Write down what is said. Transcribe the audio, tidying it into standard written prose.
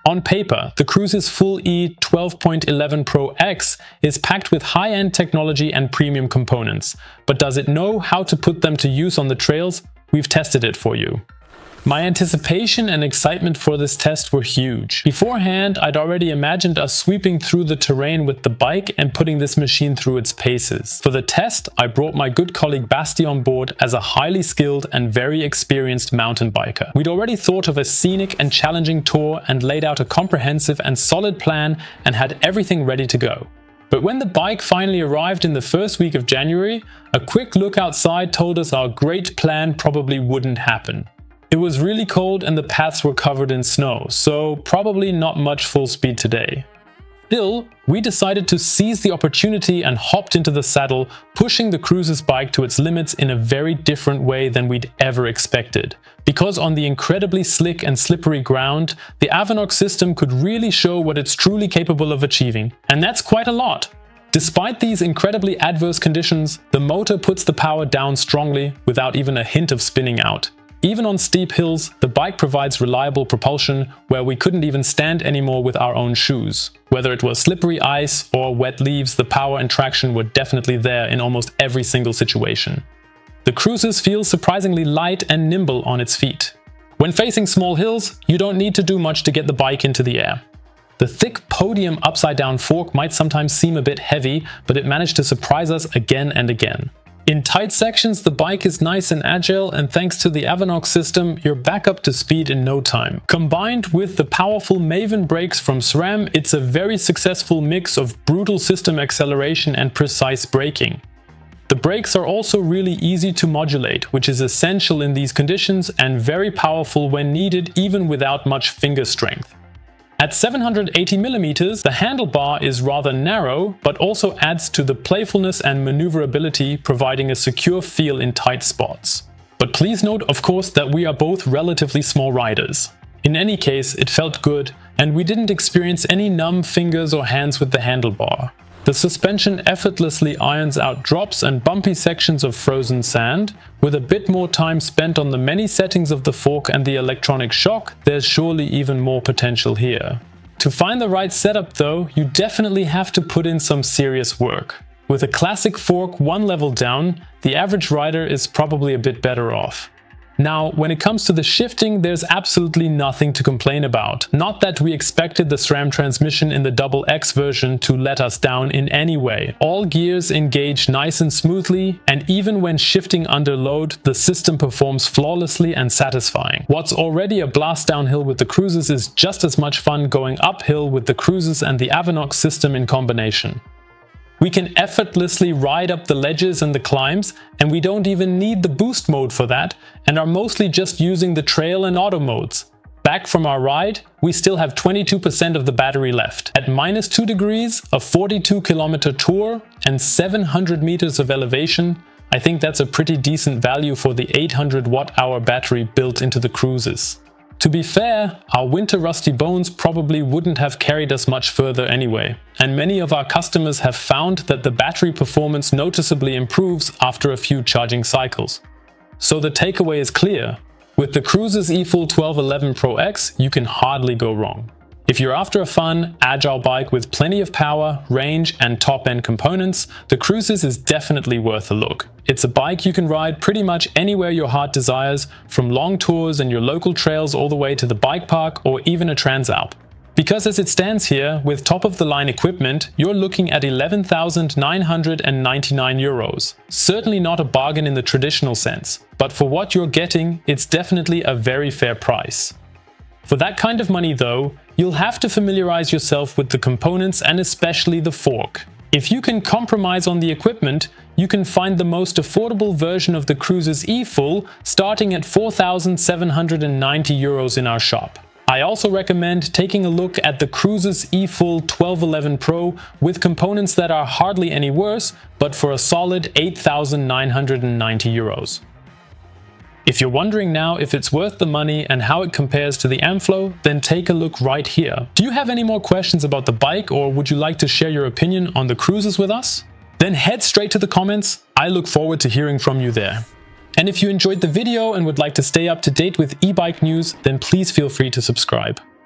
On paper, the Crussis Full E 12.11 Pro X is packed with high-end technology and premium components. But does it know how to put them to use on the trails? We've tested it for you. My anticipation and excitement for this test were huge. Beforehand, I'd already imagined us sweeping through the terrain with the bike and putting this machine through its paces. For the test, I brought my good colleague Basti on board as a highly skilled and very experienced mountain biker. We'd already thought of a scenic and challenging tour and laid out a comprehensive and solid plan and had everything ready to go. But when the bike finally arrived in the first week of January, a quick look outside told us our great plan probably wouldn't happen. It was really cold and the paths were covered in snow, so probably not much full speed today. Still, we decided to seize the opportunity and hopped into the saddle, pushing the Crussis bike to its limits in a very different way than we'd ever expected. Because on the incredibly slick and slippery ground, the Avinox system could really show what it's truly capable of achieving. And that's quite a lot. Despite these incredibly adverse conditions, the motor puts the power down strongly without even a hint of spinning out. Even on steep hills, the bike provides reliable propulsion where we couldn't even stand anymore with our own shoes. Whether it was slippery ice or wet leaves, the power and traction were definitely there in almost every single situation. The Crussis feels surprisingly light and nimble on its feet. When facing small hills, you don't need to do much to get the bike into the air. The thick podium upside-down fork might sometimes seem a bit heavy, but it managed to surprise us again and again. In tight sections, the bike is nice and agile, and thanks to the Avinox system, you're back up to speed in no time. Combined with the powerful Maven brakes from SRAM, it's a very successful mix of brutal system acceleration and precise braking. The brakes are also really easy to modulate, which is essential in these conditions and very powerful when needed even without much finger strength. At 780mm, the handlebar is rather narrow, but also adds to the playfulness and maneuverability, providing a secure feel in tight spots. But please note, of course, that we are both relatively small riders. In any case, it felt good, and we didn't experience any numb fingers or hands with the handlebar. The suspension effortlessly irons out drops and bumpy sections of frozen sand. With a bit more time spent on the many settings of the fork and the electronic shock, there's surely even more potential here. To find the right setup though, you definitely have to put in some serious work. With a classic fork one level down, the average rider is probably a bit better off. Now, when it comes to the shifting, there's absolutely nothing to complain about. Not that we expected the SRAM transmission in the XX version to let us down in any way. All gears engage nice and smoothly, and even when shifting under load, the system performs flawlessly and satisfying. What's already a blast downhill with the Crussis is just as much fun going uphill with the Crussis and the Avinox system in combination. We can effortlessly ride up the ledges and the climbs, and we don't even need the boost mode for that, and are mostly just using the trail and auto modes. Back from our ride, we still have 22% of the battery left. At -2 degrees, a 42-kilometer tour, and 700 meters of elevation, I think that's a pretty decent value for the 800 watt-hour battery built into the Crussis. To be fair, our winter rusty bones probably wouldn't have carried us much further anyway, and many of our customers have found that the battery performance noticeably improves after a few charging cycles. So the takeaway is clear. With the Crussis E Full 1211 Pro X, you can hardly go wrong. If you're after a fun, agile bike with plenty of power, range and top-end components, the Crussis is definitely worth a look. It's a bike you can ride pretty much anywhere your heart desires, from long tours and your local trails all the way to the bike park or even a Transalp. Because as it stands here, with top-of-the-line equipment, you're looking at €11,999. Certainly not a bargain in the traditional sense, but for what you're getting, it's definitely a very fair price. For that kind of money though, you'll have to familiarize yourself with the components and especially the fork. If you can compromise on the equipment, you can find the most affordable version of the Crussis E Full starting at €4,790 in our shop. I also recommend taking a look at the Crussis E Full 1211 Pro with components that are hardly any worse, but for a solid €8,990. If you're wondering now if it's worth the money and how it compares to the Amflow, then take a look right here. Do you have any more questions about the bike, or would you like to share your opinion on the Crussis with us? Then head straight to the comments. I look forward to hearing from you there. And if you enjoyed the video and would like to stay up to date with e-bike news, then please feel free to subscribe.